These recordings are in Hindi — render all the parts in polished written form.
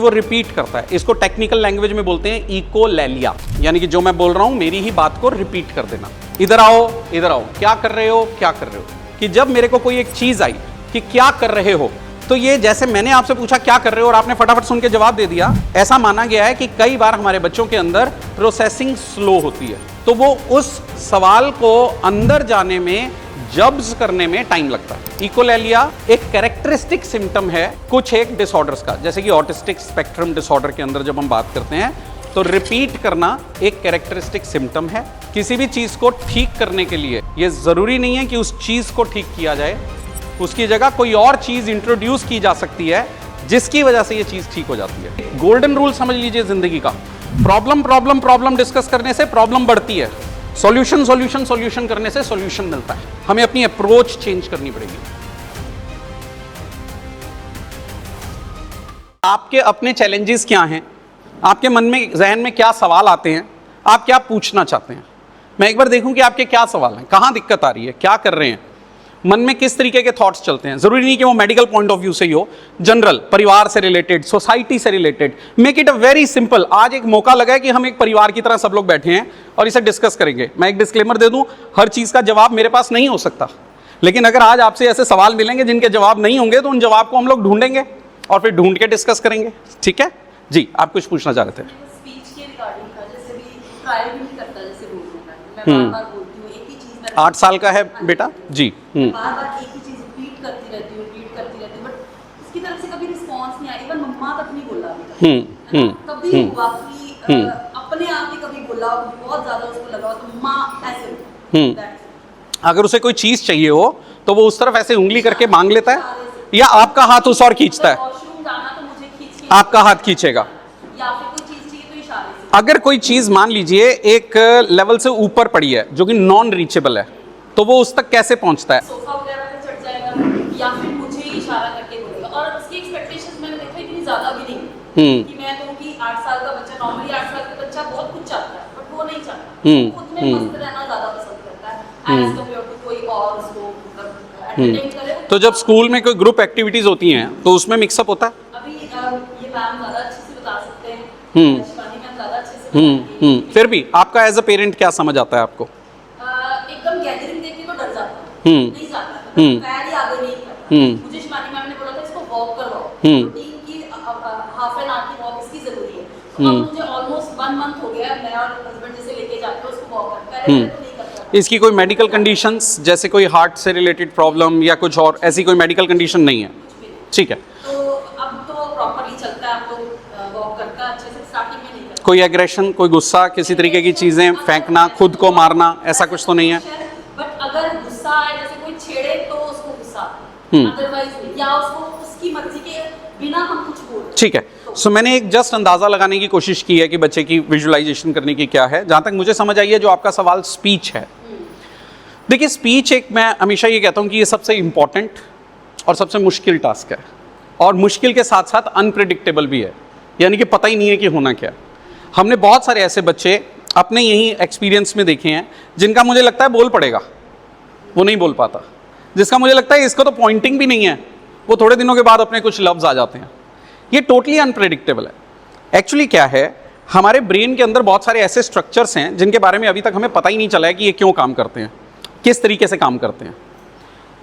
वो रिपीट करता है। इसको टेक्निकल लैंग्वेज में बोलते हैं इकोलैलिया, यानी कि जो मैं बोल रहा हूं मेरी ही बात को रिपीट कर देना। इधर आओ, इधर आओ, क्या कर रहे हो, क्या कर रहे हो। कि जब मेरे को कोई एक चीज आई कि क्या कर रहे हो, तो ये जैसे मैंने आपसे पूछा क्या कर रहे हो और आपने फटाफट सुन के जवाब दे दिया, ऐसा माना गया है कि कई बार हमारे बच्चों के अंदर प्रोसेसिंग स्लो होती है, तो वो उस सवाल को अंदर जाने में, जब्स करने में टाइम लगता है। इकोलैलिया एक कैरेक्टरिस्टिक सिम्टम है कुछ एक डिसऑर्डर्स का, जैसे कि ऑटिस्टिक स्पेक्ट्रम डिसऑर्डर के अंदर जब हम बात करते हैं तो रिपीट करना एक कैरेक्टरिस्टिक सिम्टम है। किसी भी चीज को ठीक करने के लिए ये जरूरी नहीं है कि उस चीज को ठीक किया जाए, उसकी जगह कोई और चीज इंट्रोड्यूस की जा सकती है जिसकी वजह से ये चीज ठीक हो जाती है। गोल्डन रूल समझ लीजिए जिंदगी का, प्रॉब्लम प्रॉब्लम प्रॉब्लम डिस्कस करने से प्रॉब्लम बढ़ती है, सॉल्यूशन सॉल्यूशन सॉल्यूशन करने से सॉल्यूशन मिलता है। हमें अपनी अप्रोच चेंज करनी पड़ेगी। आपके अपने चैलेंजेस क्या हैं, आपके मन में, जहन में क्या सवाल आते हैं, आप क्या पूछना चाहते हैं। मैं एक बार देखूं कि आपके क्या सवाल हैं, कहां दिक्कत आ रही है, क्या कर रहे हैं, मन में किस तरीके के थॉट्स चलते हैं। जरूरी नहीं कि वो मेडिकल पॉइंट ऑफ व्यू से ही हो, जनरल, परिवार से रिलेटेड, सोसाइटी से related. Make it a very simple. आज एक मौका लगा है कि हम एक परिवार की तरह सब लोग बैठे हैं और इसे डिस्कस करेंगे। मैं एक डिस्क्लेमर दे दूं, हर चीज का जवाब मेरे पास नहीं हो सकता, लेकिन अगर आज आपसे ऐसे सवाल मिलेंगे जिनके जवाब नहीं होंगे तो उन जवाब को हम लोग ढूंढेंगे और फिर ढूंढ के डिस्कस करेंगे। ठीक है जी, आप कुछ पूछना चाह रहे थे। स्पीच के रिगार्डिंग था, जैसे भी ट्राई भी नहीं करता, जैसे बोलने का मैं बार-बार बोलती हूँ एक ही चीज। 8 साल का है बेटा जी। बार-बार एक ही चीज रिपीट करती रहती हूँ, बट उसकी तरफ से कभी रिस्पांस नहीं आया। इवन मम्मा तक नहीं बोला अभी तक। कभी हुआ कि अपने आप ही कभी बोला, बहुत ज्यादा उसको लगा तो माँ ऐसे। अगर उसे कोई चीज चाहिए हो तो वो उस तरफ ऐसे उंगली करके मांग लेता है, या आपका हाथ उस और खींचता है? वॉशरूम जाना तो मुझे खींच के आपका हाथ खींचेगा। या फिर कोई चीज चाहिए तो इशारे से। अगर कोई चीज मान लीजिए एक लेवल से ऊपर पड़ी है जो कि नॉन रीचेबल है, तो वो उस तक कैसे पहुंचता है? सोफा वगैरह पे चढ़ जाएगा या फिर मुझे ही इशारा करके बोलेगा। और उसकी एक्सपेक्टेशंस मैंने देखा इतनी ज्यादा भी नहीं कि मैं कहूँ कि 8 साल का बच्चा, नॉर्मली 8 साल का बच्चा बहुत कुछ चाहता है, बट वो नहीं चाहता। वो खुद में मस्त रहना ज्यादा पसंद करता है एज कम्पेयर टू कोई और उसको एंटरटेन करे। तो जब स्कूल में कोई ग्रुप एक्टिविटीज होती हैं तो उसमें मिक्सअप होता है? अभी ये मैम ज्यादा अच्छे से बता सकते हैं, शिवानी मैम ज्यादा अच्छे से बताएंगी। फिर भी आपका एज अ पेरेंट क्या समझ आता है आपको? एकदम गैदरिंग देख के तो डर जाता है, नहीं जाता, पैर ही आगे नहीं करता। मुझे शिवानी मैम ने बोला था इसको वॉक करवाओ, रूटीन की हाफ एन आवर की वॉक इसकी जरूरी है। तो अब मुझे ऑलमोस्ट 1 मंथ हो गया, मैं और हस्बैंड जैसे लेके जाते हैं उसको वॉक करते हैं, पहले तो नहीं करता। इसकी कोई मेडिकल कंडीशंस, जैसे कोई हार्ट से रिलेटेड प्रॉब्लम या कुछ और ऐसी कोई मेडिकल कंडीशन नहीं है? ठीक है, तो अब तो प्रॉपर्ली चलता है, अब तो वॉक करता है अच्छे से। स्टार्टिंग में नहीं करता। कोई एग्रेशन, कोई गुस्सा, किसी तरीके की चीजें फेंकना, खुद को मारना, ऐसा कुछ तो नहीं है? बट अगर गुस्सा आए, जैसे कोई छेड़े तो उसको गुस्सा, अदरवाइज नहीं, या उसको उसकी मर्जी के बिना हम कुछ बोल। ठीक है, सो मैंने एक जस्ट अंदाजा लगाने की कोशिश की है कि बच्चे की विजुअलाइजेशन करने की क्या है। जहां तक मुझे समझ आई है, जो आपका सवाल स्पीच है, देखिए स्पीच एक, मैं हमेशा ये कहता हूं कि ये सबसे इंपॉर्टेंट और सबसे मुश्किल टास्क है, और मुश्किल के साथ साथ अनप्रेडिक्टेबल भी है, यानी कि पता ही नहीं है कि होना क्या। हमने बहुत सारे ऐसे बच्चे अपने यही एक्सपीरियंस में देखे हैं जिनका मुझे लगता है बोल पड़ेगा, वो नहीं बोल पाता। जिसका मुझे लगता है इसको तो पॉइंटिंग भी नहीं है, वो थोड़े दिनों के बाद अपने कुछ लफ्ज आ जाते हैं। ये टोटली अनप्रेडिक्टेबल है। एक्चुअली क्या है, हमारे ब्रेन के अंदर बहुत सारे ऐसे स्ट्रक्चर्स हैं जिनके बारे में अभी तक हमें पता ही नहीं चला है कि ये क्यों काम करते हैं, किस तरीके से काम करते हैं।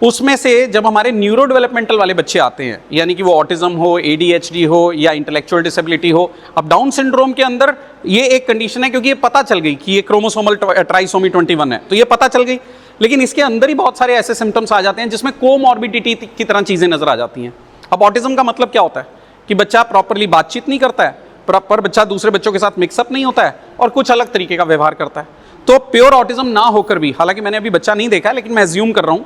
उसमें से जब हमारे न्यूरो डेवलपमेंटल वाले बच्चे आते हैं, यानी कि वो ऑटिज्म हो, ADHD हो या इंटेलेक्चुअल डिसेबिलिटी हो, अब डाउन सिंड्रोम के अंदर ये एक कंडीशन है क्योंकि ये पता चल गई कि ये क्रोमोसोमल ट्राइसोमी 21 है, तो ये पता चल गई। लेकिन इसके अंदर ही बहुत सारे ऐसे सिम्टम्स आ जाते हैं जिसमें कोमॉर्बिडिटी की तरह चीज़ें नजर आ जाती हैं। अब ऑटिज्म का मतलब क्या होता है कि बच्चा प्रॉपरली बातचीत नहीं करता है, प्रॉपर बच्चा दूसरे बच्चों के साथ मिक्सअप नहीं होता है और कुछ अलग तरीके का व्यवहार करता है। तो प्योर ऑटिज्म ना होकर भी, हालांकि मैंने अभी बच्चा नहीं देखा है, लेकिन मैं एज्यूम कर रहा हूं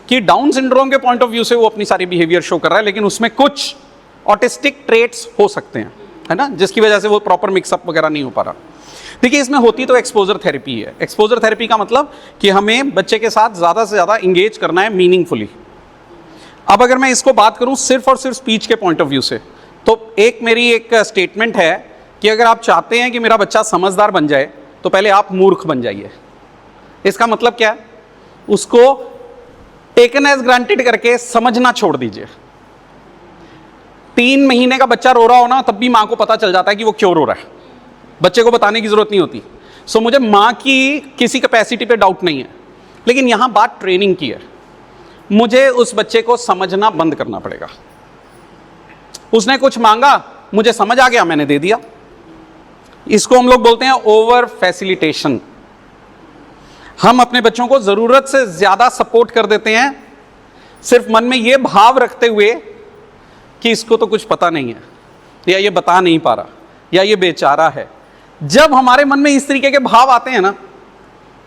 कि डाउन सिंड्रोम के पॉइंट ऑफ व्यू से वो अपनी सारी बिहेवियर शो कर रहा है, लेकिन उसमें कुछ ऑटिस्टिक ट्रेट्स हो सकते हैं, है ना, जिसकी वजह से वो प्रॉपर मिक्सअप वगैरह नहीं हो पा रहा। देखिए इसमें होती तो एक्सपोजर थेरेपी है। एक्सपोजर थेरेपी का मतलब कि हमें बच्चे के साथ ज़्यादा से ज़्यादा इंगेज करना है मीनिंगफुली। अब अगर मैं इसको बात करूं सिर्फ और सिर्फ स्पीच के पॉइंट ऑफ व्यू से, तो एक मेरी एक स्टेटमेंट है कि अगर आप चाहते हैं कि मेरा बच्चा समझदार बन जाए तो पहले आप मूर्ख बन जाइए। इसका मतलब क्या है, उसको टेकन एज ग्रांटेड करके समझना छोड़ दीजिए। 3 महीने का बच्चा रो रहा हो ना, तब भी माँ को पता चल जाता है कि वो क्यों रो रहा है, बच्चे को बताने की जरूरत नहीं होती। सो मुझे माँ की किसी कैपेसिटी पे डाउट नहीं है, लेकिन यहां बात ट्रेनिंग की है। मुझे उस बच्चे को समझना बंद करना पड़ेगा। उसने कुछ मांगा, मुझे समझ आ गया, मैंने दे दिया। इसको हम लोग बोलते हैं ओवर फैसिलिटेशन। हम अपने बच्चों को जरूरत से ज्यादा सपोर्ट कर देते हैं, सिर्फ मन में यह भाव रखते हुए कि इसको तो कुछ पता नहीं है, या ये बता नहीं पा रहा, या ये बेचारा है। जब हमारे मन में इस तरीके के भाव आते हैं ना,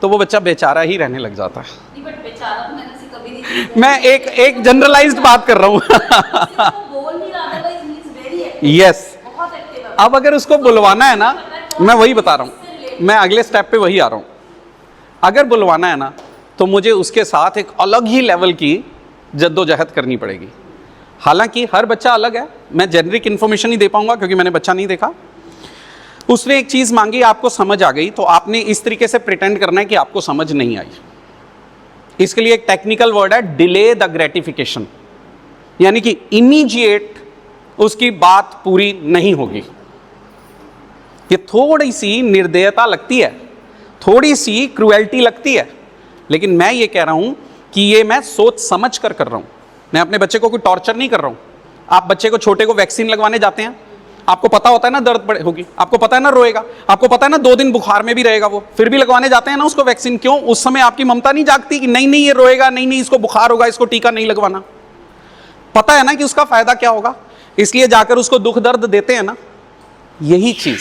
तो वो बच्चा बेचारा ही रहने लग जाता है। नहीं, बट बेचारा तो मैंने ऐसे कभी नहीं देखा। मैं एक जनरलाइज्ड बात कर रहा हूं। वो बोल नहीं रहा, otherwise he is very active, yes, बहुत एक्टिव है। अब अगर उसको बुलवाना है ना, मैं वही बता रहा हूं, मैं अगले स्टेप पे वही आ रहा हूं। अगर बुलवाना है ना, तो मुझे उसके साथ एक अलग ही लेवल की जद्दोजहद करनी पड़ेगी। हालांकि हर बच्चा अलग है, मैं जेनरिक इन्फॉर्मेशन नहीं दे पाऊंगा क्योंकि मैंने बच्चा नहीं देखा। उसने एक चीज मांगी, आपको समझ आ गई, तो आपने इस तरीके से प्रिटेंड करना है कि आपको समझ नहीं आई। इसके लिए एक टेक्निकल वर्ड है, डिले द ग्रेटिफिकेशन, यानी कि इमीडिएट उसकी बात पूरी नहीं होगी। ये थोड़ी सी निर्दयता लगती है, थोड़ी सी क्रुएल्टी लगती है, लेकिन मैं ये कह रहा हूं कि ये मैं सोच समझ कर रहा हूं। मैं अपने बच्चे को कोई टॉर्चर नहीं कर रहा हूं। आप बच्चे को, छोटे को वैक्सीन लगवाने जाते हैं, आपको पता होता है ना दर्द होगी, आपको पता है ना रोएगा, आपको पता है ना 2 दिन बुखार में भी रहेगा वो, फिर भी लगवाने जाते हैं ना उसको वैक्सीन। क्यों? उस समय आपकी ममता नहीं जागती कि नहीं नहीं ये रोएगा, नहीं नहीं इसको बुखार होगा, इसको टीका नहीं लगवाना। पता है ना कि उसका फायदा क्या होगा, इसलिए जाकर उसको दुख दर्द देते हैं ना। यही चीज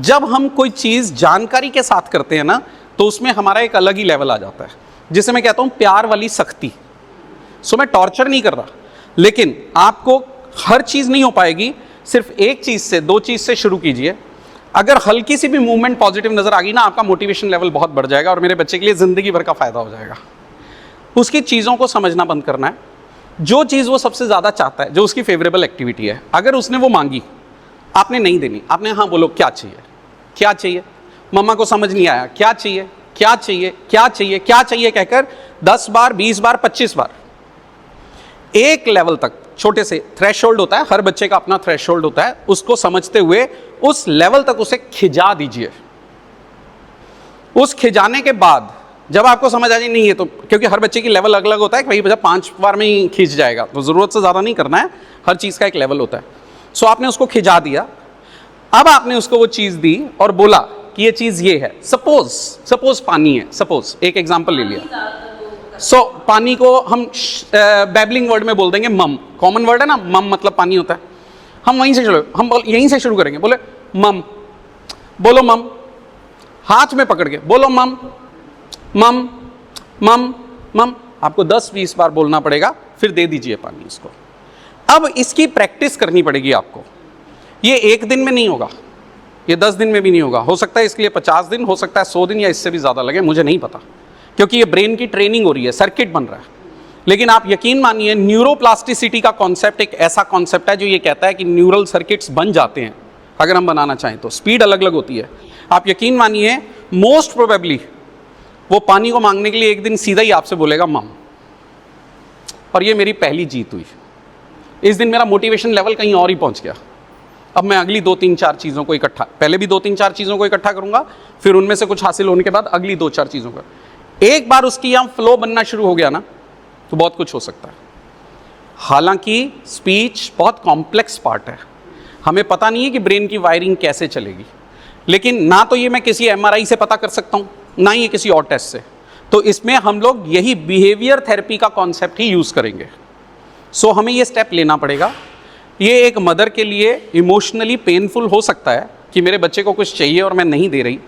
जब हम कोई चीज जानकारी के साथ करते हैं ना, तो उसमें हमारा एक अलग ही लेवल आ जाता है, जिसे मैं कहता हूं प्यार वाली सख्ती। सो मैं टॉर्चर नहीं कर रहा, लेकिन आपको हर चीज नहीं हो पाएगी, सिर्फ एक चीज से, 2 चीज से शुरू कीजिए। अगर हल्की सी भी मूवमेंट पॉजिटिव नजर आ गई ना, आपका मोटिवेशन लेवल बहुत बढ़ जाएगा और मेरे बच्चे के लिए जिंदगी भर का फायदा हो जाएगा। उसकी चीजों को समझना बंद करना है। जो चीज वो सबसे ज्यादा चाहता है, जो उसकी फेवरेबल एक्टिविटी है, अगर उसने वो मांगी, आपने नहीं देनी। आपने हाँ बोलो, क्या चाहिए, क्या चाहिए, मम्मा को समझ नहीं आया, क्या चाहिए, क्या चाहिए, क्या चाहिए, क्या चाहिए कहकर 10 बार, 20 बार, 25 बार, एक लेवल तक, छोटे से थ्रेशोल्ड होता है, हर बच्चे का अपना थ्रेशोल्ड होता है, उसको समझते हुए उस लेवल तक उसे खिजा दीजिए। उस खिजाने के बाद जब आपको समझ आ जाए नहीं है तो, क्योंकि हर बच्चे की लेवल अलग अलग होता है कि भाई बच्चा 5 बार में ही खींच जाएगा, तो जरूरत से ज्यादा नहीं करना है, हर चीज का एक लेवल होता है। सो आपने उसको खिजा दिया, अब आपने उसको वो चीज दी और बोला कि ये चीज ये है। सपोज पानी है, सपोज एक एग्जांपल ले लिया। सो पानी को हम बैबलिंग वर्ड में बोल देंगे मम, कॉमन वर्ड है ना, मम मतलब पानी होता है। हम वहीं से शुरू, हम यहीं से शुरू करेंगे, बोले मम, बोलो मम, हाथ में पकड़ के बोलो मम मम मम मम। आपको 10-20 बार बोलना पड़ेगा, फिर दे दीजिए पानी इसको। अब इसकी प्रैक्टिस करनी पड़ेगी आपको। ये 1 दिन में नहीं होगा, ये 10 दिन में भी नहीं होगा, हो सकता है इसके लिए 50 दिन, हो सकता है 100 दिन या इससे भी ज़्यादा लगे, मुझे नहीं पता, क्योंकि ये ब्रेन की ट्रेनिंग हो रही है, सर्किट बन रहा है। लेकिन आप यकीन मानिए, न्यूरोप्लास्टिसिटी का कॉन्सेप्ट एक ऐसा कॉन्सेप्ट है जो ये कहता है कि न्यूरल सर्किट्स बन जाते हैं अगर हम बनाना चाहें तो। स्पीड अलग अलग होती है। आप यकीन मानिए, मोस्ट प्रोबेबली वो पानी को मांगने के लिए 1 दिन सीधा ही आपसे बोलेगा मम। और ये मेरी पहली जीत हुई। इस दिन मेरा मोटिवेशन लेवल कहीं और ही पहुंच गया। अब मैं अगली 2-3-4 चीज़ों को इकट्ठा, पहले भी 2-3-4 चीज़ों को इकट्ठा करूंगा, फिर उनमें से कुछ हासिल होने के बाद अगली 2-4 चीज़ों का, एक बार उसकी यहाँ फ्लो बनना शुरू हो गया ना, तो बहुत कुछ हो सकता है। हालांकि स्पीच बहुत कॉम्प्लेक्स पार्ट है, हमें पता नहीं है कि ब्रेन की वायरिंग कैसे चलेगी, लेकिन ना तो ये मैं किसी MRI से पता कर सकता हूँ, ना ही किसी और टेस्ट से। तो इसमें हम लोग यही बिहेवियर थेरेपी का कॉन्सेप्ट ही यूज़ करेंगे। सो हमें ये स्टेप लेना पड़ेगा। ये एक मदर के लिए इमोशनली पेनफुल हो सकता है कि मेरे बच्चे को कुछ चाहिए और मैं नहीं दे रही,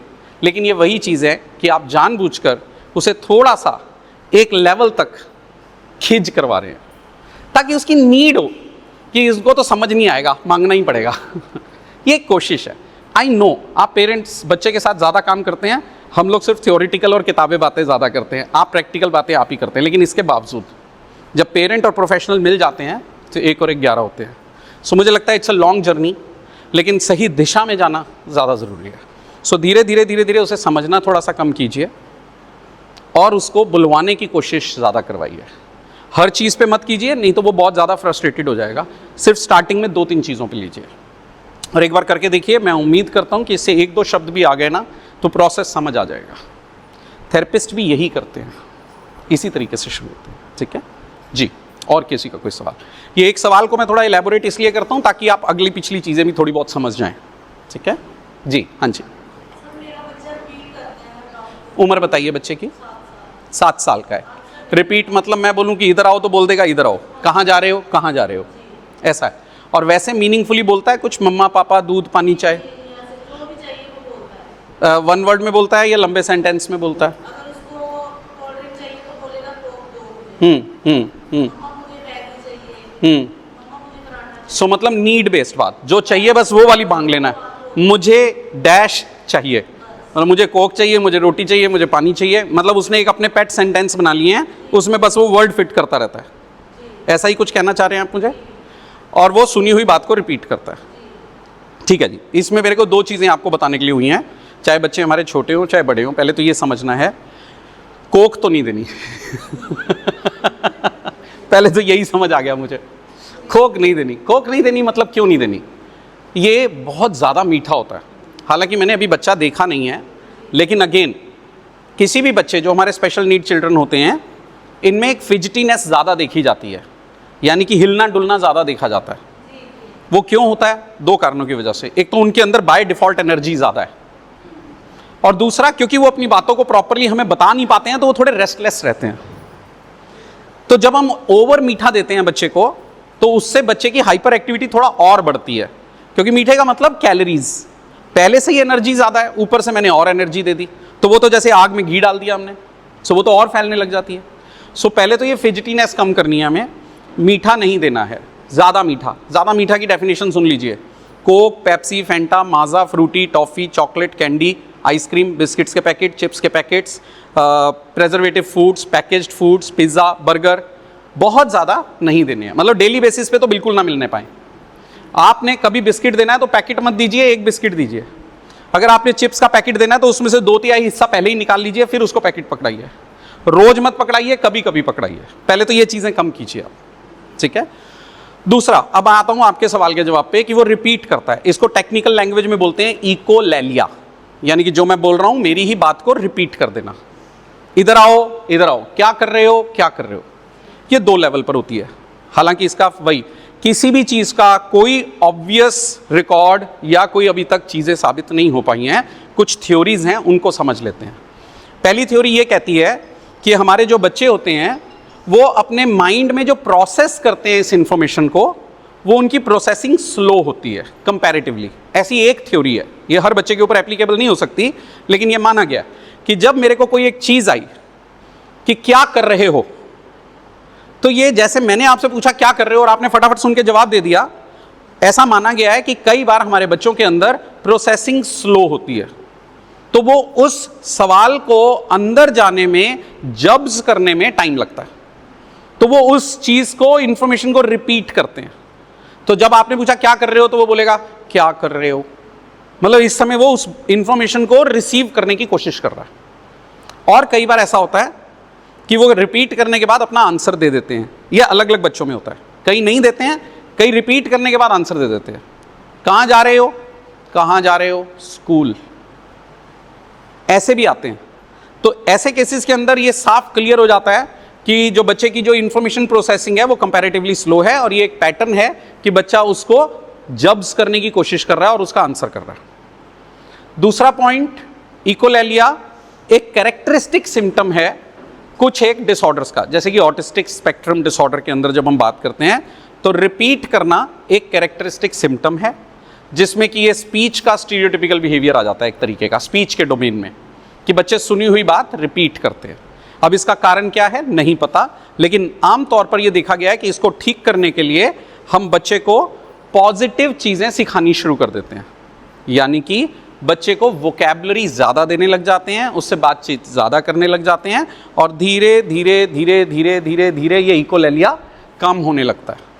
लेकिन ये वही चीज़ है कि आप जानबूझकर उसे थोड़ा सा एक लेवल तक खिंच करवा रहे हैं, ताकि उसकी नीड हो कि इसको तो समझ नहीं आएगा, मांगना ही पड़ेगा। ये एक कोशिश है। आई नो आप पेरेंट्स बच्चे के साथ ज़्यादा काम करते हैं, हम लोग सिर्फ थ्योरेटिकल और किताबें बातें ज़्यादा करते हैं, आप प्रैक्टिकल बातें आप ही करते हैं। लेकिन इसके बावजूद जब पेरेंट और प्रोफेशनल मिल जाते हैं तो 1 और 1 11 होते हैं। सो मुझे लगता है इट्स अ लॉन्ग जर्नी, लेकिन सही दिशा में जाना ज़्यादा ज़रूरी है। सो धीरे धीरे उसे समझना थोड़ा सा कम कीजिए और उसको बुलवाने की कोशिश ज़्यादा करवाइए। हर चीज़ पे मत कीजिए, नहीं तो वो बहुत ज़्यादा फ्रस्ट्रेटेड हो जाएगा। सिर्फ स्टार्टिंग में 2-3 चीज़ों पे लीजिए और एक बार करके देखिए। मैं उम्मीद करता हूँ कि इससे 1-2 शब्द भी आ गए ना तो प्रोसेस समझ आ जाएगा। थेरेपिस्ट भी यही करते हैं, इसी तरीके से शुरू होते हैं। ठीक है जी, और किसी का कोई सवाल? ये एक सवाल को मैं थोड़ा इलेबोरेट इसलिए करता हूँ ताकि आप अगली पिछली चीज़ें भी थोड़ी बहुत समझ जाएं। ठीक है जी, हाँ जी। उम्र बताइए बच्चे की? 7 साल का है। रिपीट मतलब मैं बोलूँ कि इधर आओ तो बोल देगा इधर आओ, कहाँ जा रहे हो, कहाँ जा रहे हो, ऐसा है। और वैसे मीनिंगफुली बोलता है कुछ, मम्मा पापा दूध पानी चाय? वन वर्ड में बोलता है या लंबे सेंटेंस में बोलता है? सो मतलब नीड बेस्ड बात, जो चाहिए बस वो वाली मांग लेना है। मुझे डैश चाहिए, मतलब मुझे कोक चाहिए, मुझे रोटी चाहिए, मुझे पानी चाहिए, मतलब उसने एक अपने पेट सेंटेंस बना लिए हैं, उसमें बस वो वर्ड फिट करता रहता है। ऐसा ही कुछ कहना चाह रहे हैं आप मुझे? और वो सुनी हुई बात को रिपीट करता है। ठीक है जी, इसमें मेरे को 2 चीज़ें आपको बताने के लिए हुई हैं, चाहे बच्चे हमारे छोटे हों चाहे बड़े हों। पहले तो ये समझना है, कोक तो नहीं देनी पहले तो यही समझ आ गया मुझे, कोक नहीं देनी। कोक नहीं देनी मतलब क्यों नहीं देनी? ये बहुत ज़्यादा मीठा होता है। हालांकि मैंने अभी बच्चा देखा नहीं है, लेकिन अगेन किसी भी बच्चे जो हमारे स्पेशल नीड चिल्ड्रन होते हैं, इनमें एक फिजिटीनेस ज़्यादा देखी जाती है, यानी कि हिलना डुलना ज़्यादा देखा जाता है। वो क्यों होता है? 2 कारणों की वजह से। एक तो उनके अंदर बाय डिफ़ॉल्ट एनर्जी ज़्यादा है, और दूसरा क्योंकि वो अपनी बातों को प्रॉपरली हमें बता नहीं पाते हैं, तो वो थोड़े रेस्टलेस रहते हैं। तो जब हम ओवर मीठा देते हैं बच्चे को, तो उससे बच्चे की हाइपर एक्टिविटी थोड़ा और बढ़ती है, क्योंकि मीठे का मतलब कैलोरीज, पहले से ही एनर्जी ज़्यादा है, ऊपर से मैंने और एनर्जी दे दी, तो वो तो जैसे आग में घी डाल दिया हमने, सो वो तो और फैलने लग जाती है। सो पहले तो ये फिजिटीनेस कम करनी है हमें, मीठा नहीं देना है, ज़्यादा मीठा की डेफिनेशन सुन लीजिए। Coke, Pepsi, Fanta, Maaza, Frooti, toffee, chocolate, candy, ice cream, biscuits के पैकेट, चिप्स के packets, preservative foods, packaged foods, pizza, burger, बहुत ज़्यादा नहीं देने हैं। मतलब डेली बेसिस पे तो बिल्कुल ना मिलने पाए। आपने कभी बिस्किट देना है तो पैकेट मत दीजिए, 1 बिस्किट दीजिए। अगर आपने चिप्स का पैकेट देना है तो उसमें से 2/3 हिस्सा पहले ही निकाल लीजिए, फिर उसको पैकेट पकड़ाइए। रोज मत पकड़ाइए, कभी कभी पकड़ाइए। पहले तो ये चीज़ें कम कीजिए आप, ठीक है। दूसरा, अब आता हूँ आपके सवाल के जवाब पे कि वो रिपीट करता है। इसको टेक्निकल लैंग्वेज में बोलते हैं इकोलैलिया, यानी कि जो मैं बोल रहा हूँ मेरी ही बात को रिपीट कर देना। इधर आओ, इधर आओ, क्या कर रहे हो, क्या कर रहे हो। ये 2 लेवल पर होती है। हालांकि इसका वही, किसी भी चीज़ का कोई ऑब्वियस रिकॉर्ड या कोई अभी तक चीज़ें साबित नहीं हो पाई हैं, कुछ थ्योरीज हैं, उनको समझ लेते हैं। पहली थ्योरी ये कहती है कि हमारे जो बच्चे होते हैं वो अपने माइंड में जो प्रोसेस करते हैं इस इंफॉर्मेशन को, वो उनकी प्रोसेसिंग स्लो होती है कंपैरेटिवली। ऐसी एक थ्योरी है, ये हर बच्चे के ऊपर एप्लीकेबल नहीं हो सकती, लेकिन ये माना गया कि जब मेरे को कोई एक चीज़ आई कि क्या कर रहे हो, तो ये जैसे मैंने आपसे पूछा क्या कर रहे हो और आपने फटाफट सुन के जवाब दे दिया, ऐसा माना गया है कि कई बार हमारे बच्चों के अंदर प्रोसेसिंग स्लो होती है, तो वो उस सवाल को अंदर जाने में, जब्स करने में टाइम लगता है, तो वो उस चीज़ को, इंफॉर्मेशन को रिपीट करते हैं। तो जब आपने पूछा क्या कर रहे हो, तो वो बोलेगा क्या कर रहे हो, मतलब इस समय वो उस इंफॉर्मेशन को रिसीव करने की कोशिश कर रहा है। और कई बार ऐसा होता है कि वो रिपीट करने के बाद अपना आंसर दे देते हैं। यह अलग अलग बच्चों में होता है, कई नहीं देते हैं, कई रिपीट करने के बाद आंसर दे देते हैं। कहाँ जा रहे हो, कहाँ जा रहे हो, स्कूल, ऐसे भी आते हैं। तो ऐसे केसेस के अंदर ये साफ क्लियर हो जाता है कि जो बच्चे की जो इंफॉर्मेशन प्रोसेसिंग है वो कंपैरेटिवली स्लो है, और ये एक पैटर्न है कि बच्चा उसको जब्स करने की कोशिश कर रहा है और उसका आंसर कर रहा है। दूसरा पॉइंट, इकोलैलिया एक कैरेक्टरिस्टिक सिम्टम है कुछ एक डिसऑर्डर्स का, जैसे कि ऑटिस्टिक स्पेक्ट्रम डिसऑर्डर के अंदर जब हम बात करते हैं तो रिपीट करना एक कैरेक्टरिस्टिक सिम्टम है, जिसमें कि ये स्पीच का स्टीरियोटिपिकल बिहेवियर आ जाता है, एक तरीके का स्पीच के डोमेन में, कि बच्चे सुनी हुई बात रिपीट करते हैं। अब इसका कारण क्या है नहीं पता, लेकिन आमतौर पर यह देखा गया है कि इसको ठीक करने के लिए हम बच्चे को पॉजिटिव चीज़ें सिखानी शुरू कर देते हैं, यानी कि बच्चे को वोकैबुलरी ज़्यादा देने लग जाते हैं, उससे बातचीत ज़्यादा करने लग जाते हैं, और धीरे धीरे धीरे धीरे धीरे धीरे ये इकोलैलिया कम होने लगता है।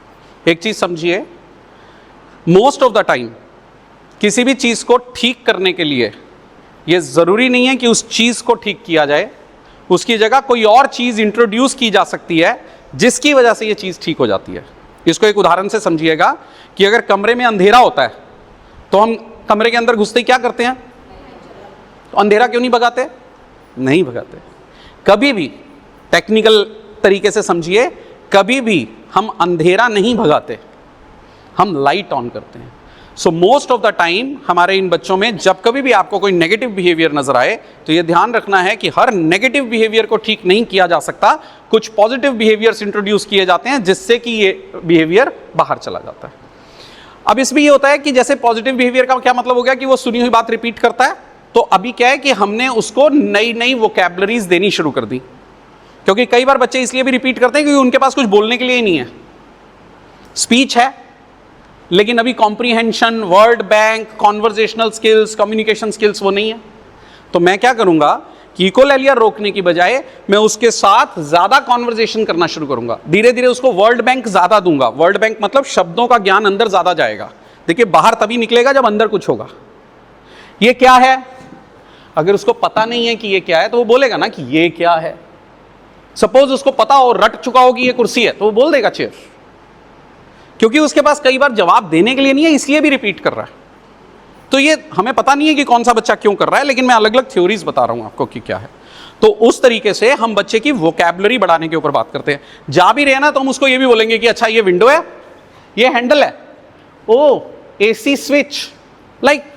एक चीज़ समझिए, मोस्ट ऑफ द टाइम किसी भी चीज़ को ठीक करने के लिए ये ज़रूरी नहीं है कि उस चीज़ को ठीक किया जाए, उसकी जगह कोई और चीज़ इंट्रोड्यूस की जा सकती है जिसकी वजह से ये चीज़ ठीक हो जाती है। इसको एक उदाहरण से समझिएगा कि अगर कमरे में अंधेरा होता है तो हम कमरे के अंदर घुसते ही क्या करते हैं? तो अंधेरा क्यों नहीं भगाते? नहीं भगाते। कभी भी टेक्निकल तरीके से समझिए, कभी भी हम अंधेरा नहीं भगाते, हम लाइट ऑन करते हैं। So most of the time हमारे इन बच्चों में जब कभी भी आपको कोई नेगेटिव बिहेवियर नजर आए तो ये ध्यान रखना है कि हर नेगेटिव बिहेवियर को ठीक नहीं किया जा सकता, कुछ पॉजिटिव बिहेवियर्स इंट्रोड्यूस किए जाते हैं जिससे कि ये बिहेवियर बाहर चला जाता है। अब इसमें ये होता है कि जैसे पॉजिटिव बिहेवियर का क्या मतलब हो गया कि वो सुनी हुई बात रिपीट करता है, तो अभी क्या है कि हमने उसको नई नई वोकैबुलरीज देनी शुरू कर दी, क्योंकि कई बार बच्चे इसलिए भी रिपीट करते हैं क्योंकि उनके पास कुछ बोलने के लिए ही नहीं है। स्पीच है लेकिन अभी comprehension, word bank, conversational skills, communication skills वो नहीं है। तो मैं क्या करूंगा कि इकोलेलिया रोकने की बजाय मैं उसके साथ ज्यादा कॉन्वर्जेशन करना शुरू करूंगा। धीरे धीरे उसको वर्ड बैंक ज्यादा दूंगा। वर्ड बैंक मतलब शब्दों का ज्ञान अंदर ज्यादा जाएगा। देखिए, बाहर तभी निकलेगा जब अंदर कुछ होगा। ये क्या है? अगर उसको पता नहीं है कि ये क्या है तो वो बोलेगा ना कि ये क्या है। सपोज उसको पता हो, रट चुका हो कि ये कुर्सी है, तो वो बोल देगा चेयर, क्योंकि उसके पास कई बार जवाब देने के लिए नहीं है, इसलिए भी रिपीट कर रहा है। तो ये हमें पता नहीं है कि कौन सा बच्चा क्यों कर रहा है, लेकिन मैं अलग अलग थ्योरीज बता रहा हूं आपको कि क्या है। तो उस तरीके से हम बच्चे की वोकैबुलरी बढ़ाने के ऊपर बात करते हैं। जा भी रहे ना तो हम उसको ये भी बोलेंगे कि अच्छा ये विंडो है, ये हैंडल है, ओ एसी स्विच। लाइक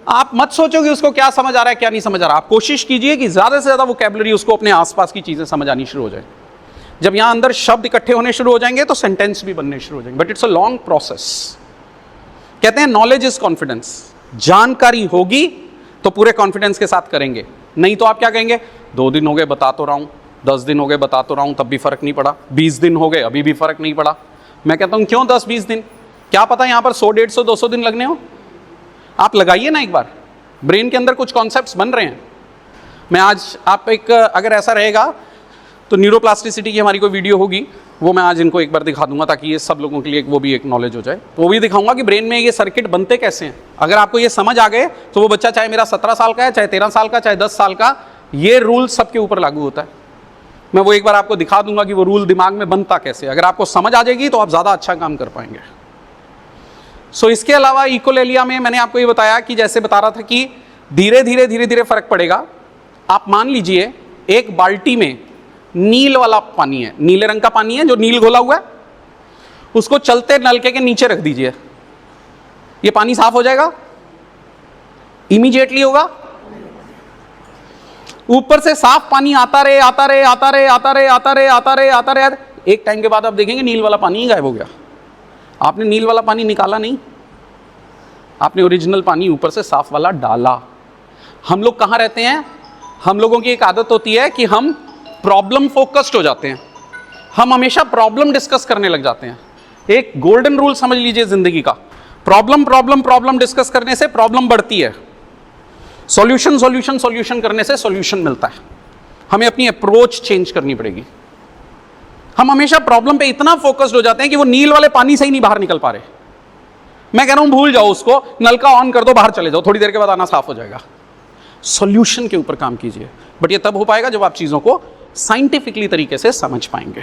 आप मत सोचो कि उसको क्या समझ आ रहा है क्या नहीं समझ आ रहा। आप कोशिश कीजिए कि ज्यादा से ज्यादा वोकैबुलरी उसको अपने आसपास की चीजें समझ आनी शुरू हो जाए। जब यहां अंदर शब्द इकट्ठे होने शुरू हो जाएंगे तो सेंटेंस भी बनने शुरू हो जाएंगे। But it's a long process. कहते हैं नॉलेज इज कॉन्फिडेंस। जानकारी होगी तो पूरे कॉन्फिडेंस के साथ करेंगे, नहीं तो आप क्या कहेंगे? 2 दिन हो गए बता तो रहा हूं, 10 दिन हो गए बता तो रहा हूं, तब भी फर्क नहीं पड़ा, 20 दिन हो गए अभी भी फर्क नहीं पड़ा। मैं कहता हूं क्यों 10-20 दिन? क्या पता यहां पर 100, 150, 200 दिन लगने हो। आप लगाइए ना एक बार, ब्रेन के अंदर कुछ कॉन्सेप्ट्स बन रहे हैं। मैं आज आप एक अगर ऐसा रहेगा तो न्यूरोप्लास्टिसिटी की हमारी कोई वीडियो होगी, वो मैं आज इनको एक बार दिखा दूंगा ताकि ये सब लोगों के लिए वो भी एक नॉलेज हो जाए। तो वो भी दिखाऊंगा कि ब्रेन में ये सर्किट बनते कैसे हैं। अगर आपको ये समझ आ गए तो वो बच्चा चाहे मेरा 17 साल का है, चाहे 13 साल का, चाहे 10 साल का, ये रूल सबके ऊपर लागू होता है। मैं वो एक बार आपको दिखा दूंगा कि वो रूल दिमाग में बनता कैसे। अगर आपको समझ आ जाएगी तो आप ज़्यादा अच्छा काम कर पाएंगे। सो इसके अलावा इकोलेलिया में मैंने आपको ये बताया कि जैसे बता रहा था कि धीरे धीरे धीरे धीरे फर्क पड़ेगा। आप मान लीजिए एक बाल्टी में नील वाला पानी है, नीले रंग का पानी है जो नील घोला हुआ है, उसको चलते नलके के नीचे रख दीजिए। ये पानी साफ हो जाएगा? इमीडिएटली होगा? ऊपर से साफ पानी आता रहे आता रहे आता रहे आता रहे आता रहे आता रहे आता रहे, एक टाइम के बाद आप देखेंगे नील वाला पानी ही गायब हो गया। आपने नील वाला पानी निकाला नहीं, आपने ओरिजिनल पानी ऊपर से साफ वाला डाला। हम लोग कहां रहते हैं? हम लोगों की एक आदत होती है कि हम प्रॉब्लम फोकस्ड हो जाते हैं। हम हमेशा प्रॉब्लम डिस्कस करने लग जाते हैं। एक गोल्डन रूल समझ लीजिए जिंदगी का, प्रॉब्लम प्रॉब्लम प्रॉब्लम डिस्कस करने से प्रॉब्लम बढ़ती है, सॉल्यूशन सॉल्यूशन सॉल्यूशन करने से सॉल्यूशन मिलता है। हमें अपनी अप्रोच चेंज करनी पड़ेगी। हम हमेशा प्रॉब्लम पे इतना फोकस्ड हो जाते हैं कि वो नील वाले पानी से ही नहीं बाहर निकल पा रहे। मैं कह रहा हूं भूल जाओ उसको, नलका ऑन कर दो, बाहर चले जाओ, थोड़ी देर के बाद आना साफ हो जाएगा। सॉल्यूशन के ऊपर काम कीजिए। बट ये तब हो पाएगा जब आप चीजों को साइंटिफिकली तरीके से समझ पाएंगे।